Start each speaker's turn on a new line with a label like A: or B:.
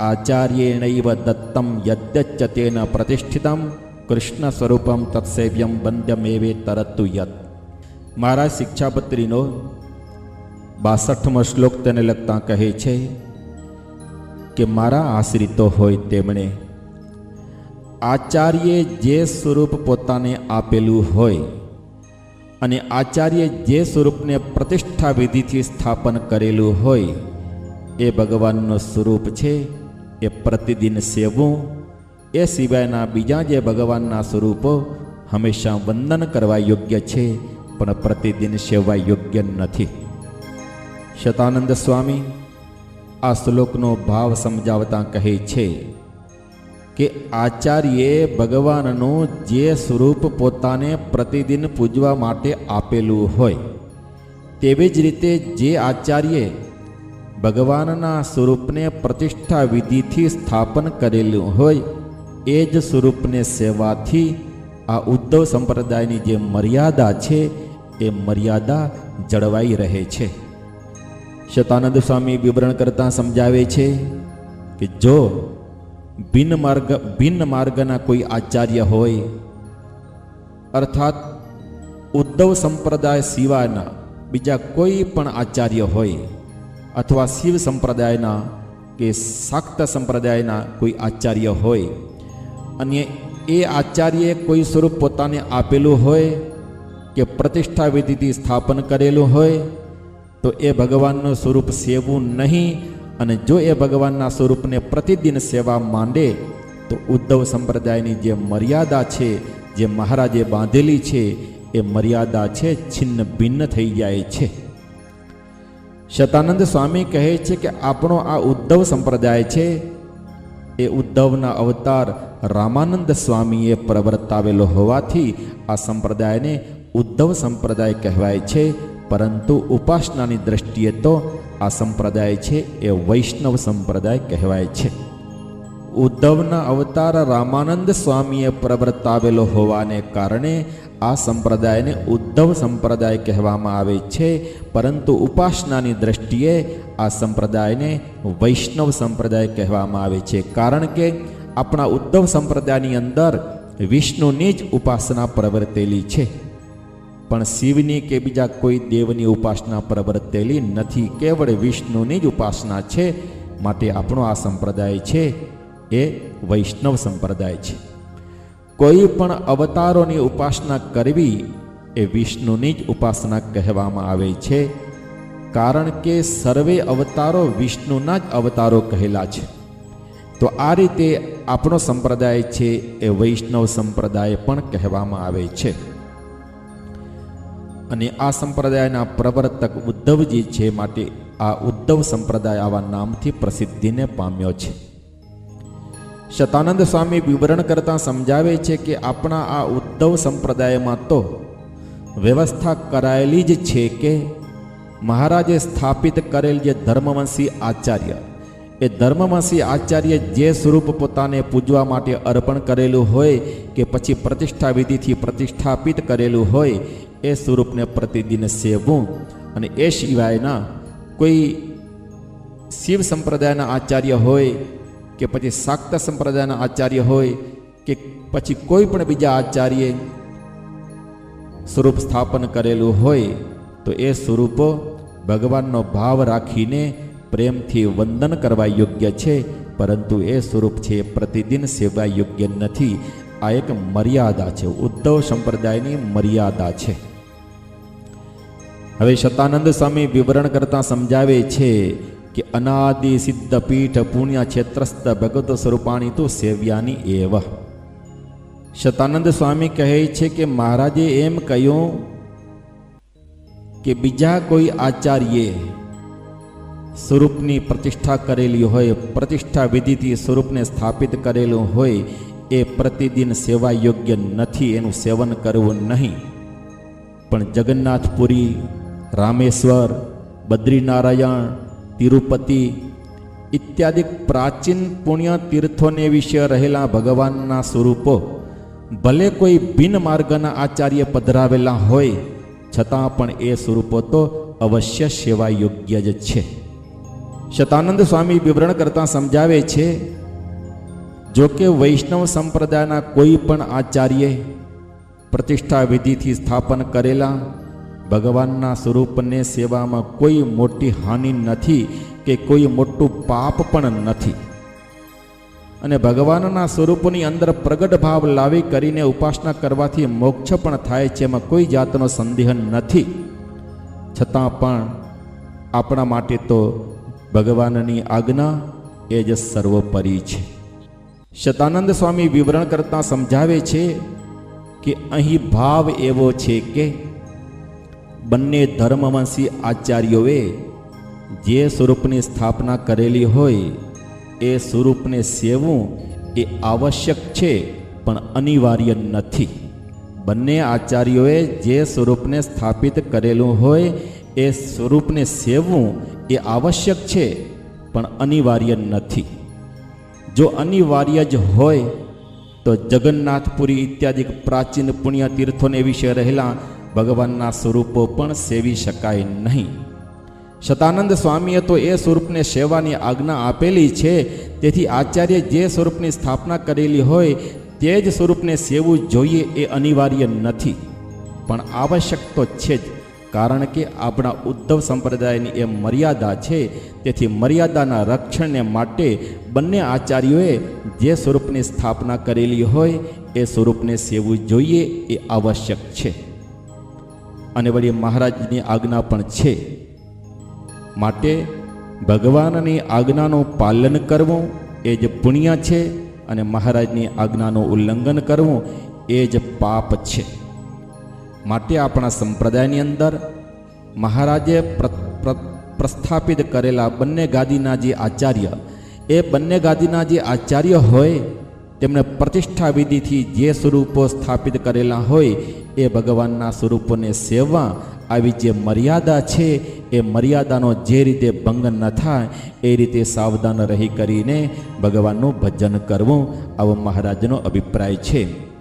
A: આચાર્યેણૈવ દત્તમ યદ્યચ્ચ તેન પ્રતિષ્ઠિતમ કૃષ્ણ સ્વરૂપમ તત્સેવ્યમ વંદ્યમેવે તરતુ યત. મહારાજ શિક્ષાપત્રીનો 62મો શ્લોક તેને લગતા કહે છે કે મારા આશ્રિતો હોય તેમણે આચાર્યે જે સ્વરૂપ પોતાને આપેલું હોય અને આચાર્યે જે સ્વરૂપને પ્રતિષ્ઠા વિધિથી સ્થાપન કરેલું હોય એ ભગવાનનું સ્વરૂપ છે. એ પ્રતિદિન સેવવું, એ સિવાયના બીજા જે ભગવાનના સ્વરૂપો હંમેશા વંદન કરવા યોગ્ય છે પણ પ્રતિદિન સેવવા યોગ્ય નથી. શતાનંદ સ્વામી આ શ્લોકનો ભાવ સમજાવતા કહે છે કે આચાર્યે ભગવાનનું જે સ્વરૂપ પોતાને પ્રતિદિન પૂજવા માટે આપેલું હોય તેવી જ રીતે જે આચાર્યે ભગવાનના સ્વરૂપને પ્રતિષ્ઠા વિધિથી સ્થાપન કરેલું હોય એ જ સ્વરૂપને સેવાથી આ ઉદ્ધવ સંપ્રદાયની જે મર્યાદા છે એ મર્યાદા જળવાઈ રહે છે. શતાનંદ સ્વામી વિવરણ કરતા સમજાવે છે કે જો ભિન્ન માર્ગના કોઈ આચાર્ય હોય, અર્થાત ઉદ્ધવ સંપ્રદાય સિવાયના બીજા કોઈ પણ આચાર્ય હોય અથવા શિવ સંપ્રદાયના કે શાક્ત સંપ્રદાયના કોઈ આચાર્ય હોય અને એ આચાર્યએ કોઈ સ્વરૂપ પોતાને આપેલું હોય કે પ્રતિષ્ઠા વિધિથી સ્થાપન કરેલું હોય તો એ ભગવાનનું સ્વરૂપ સેવવું નહીં. અને જો એ ભગવાનના સ્વરૂપને પ્રતિદિન સેવા માંડે તો ઉદ્ધવ સંપ્રદાયની જે મર્યાદા છે, જે મહારાજે બાંધેલી છે, એ મર્યાદા છે છિન્ન ભિન્ન થઈ જાય છે. શતાનંદ સ્વામી કહે છે કે આપણો આ ઉદ્ધવ સંપ્રદાય છે એ ઉદ્ધવના અવતાર રામાનંદ સ્વામીએ પ્રવર્તાવેલો હોવાથી આ સંપ્રદાયને ઉદ્ધવ સંપ્રદાય કહેવાય છે. પરંતુ ઉપાસનાની દ્રષ્ટિએ તો આ સંપ્રદાય છે એ વૈષ્ણવ સંપ્રદાય કહેવાય છે. ઉદ્ધવના અવતાર રામાનંદ સ્વામીએ પ્રવર્તાવેલો હોવાને કારણે આ સંપ્રદાયને ઉદ્ધવ સંપ્રદાય કહેવામાં આવે છે. પરંતુ ઉપાસનાની દ્રષ્ટિએ આ સંપ્રદાયને વૈષ્ણવ સંપ્રદાય કહેવામાં આવે છે. કારણ કે આપણા ઉદ્ધવ સંપ્રદાયની અંદર વિષ્ણુની જ ઉપાસના પ્રવર્તેલી છે, પણ શિવની કે બીજા કોઈ દેવની ઉપાસના પ્રવર્તેલી નથી. કેવળ વિષ્ણુની જ ઉપાસના છે. માટે આપણો આ સંપ્રદાય છે એ વૈષ્ણવ સંપ્રદાય છે. કોઈ પણ અવતારોની ઉપાસના કરવી એ વિષ્ણુની જ ઉપાસના કહેવામાં આવે છે. કારણ કે સર્વે અવતારો વિષ્ણુના જ અવતારો કહેલા છે. તો આ રીતે આપણો સંપ્રદાય છે એ વૈષ્ણવ સંપ્રદાય પણ કહેવામાં આવે છે. અને આ સંપ્રદાયના પ્રવર્તક ઉદ્ધવજી છે. માટે આ ઉદ્ધવ સંપ્રદાય આવા નામથી પ્રસિદ્ધિને પામ્યો છે. શતાનંદ સ્વામી વિવરણ કરતા સમજાવે છે કે આપણા આ ઉદ્ધવ સંપ્રદાયમાં તો વ્યવસ્થા કરાયેલી જ છે કે મહારાજે સ્થાપિત કરેલ જે ધર્મવંશી આચાર્ય, એ ધર્મવંશી આચાર્ય જે સ્વરૂપ પોતાને પૂજવા માટે અર્પણ કરેલું હોય કે પછી પ્રતિષ્ઠા વિધિથી પ્રતિષ્ઠાપિત કરેલું હોય એ સ્વરૂપને પ્રતિદિન સેવવું. અને એ સિવાયના કોઈ શિવ સંપ્રદાયના આચાર્ય હોય કે પછી શાક્ત સંપ્રદાયના આચાર્ય હોય કે પછી કોઈ પણ બીજા આચાર્ય સ્વરૂપ સ્થાપન કરેલું હોય તો એ સ્વરૂપો ભગવાનનો ભાવ રાખીને પ્રેમથી વંદન કરવા યોગ્ય છે. પરંતુ એ સ્વરૂપ છે પ્રતિદિન સેવા યોગ્ય નથી. આ એક મર્યાદા છે, ઉદ્ધવ સંપ્રદાયની મર્યાદા છે. હવે શતાનંદ સ્વામી વિવરણ કરતા સમજાવે છે કે અનાદિ સિદ્ધ પીઠ પુણ્ય ક્ષેત્રસ્થ ભગવત સ્વરૂપાણી તો સેવ્યાની એવ. શતાનંદ સ્વામી કહે છે કે મહારાજે એમ કહ્યું કે બીજા કોઈ આચાર્યે સ્વરૂપની પ્રતિષ્ઠા કરેલી હોય, પ્રતિષ્ઠા વિધિથી સ્વરૂપને સ્થાપિત કરેલું હોય એ પ્રતિદિન સેવા યોગ્ય નથી. એનું સેવન કરવું નહીં. પણ જગન્નાથપુરી, રામેશ્વર, બદ્રીનારાયણ, તિરુપતિ ઇત્યાદિ પ્રાચીન પુણ્ય તીર્થોને વિશે રહેલા ભગવાનના સ્વરૂપો ભલે કોઈ ભિન્ન માર્ગના આચાર્ય પધરાવેલા હોય છતાં પણ એ સ્વરૂપો તો અવશ્ય સેવા યોગ્ય જ છે. શતાનંદ સ્વામી વિવરણ કરતા સમજાવે છે, જો કે વૈષ્ણવ સંપ્રદાયના કોઈ પણ આચાર્યે પ્રતિષ્ઠા વિધિથી સ્થાપન કરેલા ભગવાનના સ્વરૂપને સેવામાં કોઈ મોટી હાનિ નથી કે કોઈ મોટું પાપ પણ નથી. અને ભગવાનના સ્વરૂપની અંદર પ્રગટ ભાવ લાવી કરીને ઉપાસના કરવાથી મોક્ષ પણ થાય છે, એમાં કોઈ જાતનો સંદેહ નથી. છતાં પણ આપણા માટે તો ભગવાનની આજ્ઞા એ જ સર્વોપરી છે. શતાનંદ સ્વામી વિવરણ કરતા સમજાવે છે કે અહીં ભાવ એવો છે કે બંને ધર્મવંશી આચાર્યોએ જે સ્વરૂપની સ્થાપના કરેલી હોય એ સ્વરૂપને સેવવું એ આવશ્યક છે પણ અનિવાર્ય નથી. બંને આચાર્યોએ જે સ્વરૂપને સ્થાપિત કરેલું હોય એ સ્વરૂપને સેવવું એ આવશ્યક છે પણ અનિવાર્ય નથી. જો અનિવાર્ય જ હોય તો જગન્નાથપુરી ઇત્યાદિ પ્રાચીન પુણ્ય તીર્થોને વિશે રહેલા ભગવાનના સ્વરૂપો પણ સેવી શકાય નહીં. શતાનંદ સ્વામીએ તો એ સ્વરૂપને સેવાની આજ્ઞા આપેલી છે. તેથી આચાર્ય જે સ્વરૂપની સ્થાપના કરેલી હોય તે જ સ્વરૂપને સેવવું જોઈએ એ અનિવાર્ય નથી પણ આવશ્યક તો છે જ. કારણ કે આપણા ઉદ્ધવ સંપ્રદાયની એ મર્યાદા છે. તેથી મર્યાદાના રક્ષણને માટે બંને આચાર્યોએ જે સ્વરૂપની સ્થાપના કરેલી હોય એ સ્વરૂપને સેવવું જોઈએ એ આવશ્યક છે. અને વળી મહારાજની આજ્ઞા પણ છે. માટે ભગવાનની આજ્ઞાનું પાલન કરવું એ જ પુણ્ય છે અને મહારાજની આજ્ઞાનું ઉલ્લંઘન કરવું એ જ પાપ છે. માટે આપણા સંપ્રદાયની અંદર મહારાજે પ્રસ્થાપિત કરેલા બંને ગાદીના જે આચાર્ય એ બંને ગાદીના જે આચાર્ય હોય તેમણે પ્રતિષ્ઠા વિધિથી જે સ્વરૂપો સ્થાપિત કરેલા હોય એ ભગવાનના સ્વરૂપોને સેવવા આવી જે મર્યાદા છે એ મર્યાદાનો જે રીતે ભંગ ન થાય એ રીતે સાવધાન રહી કરીને ભગવાનનું ભજન કરવું આવો મહારાજનો અભિપ્રાય છે.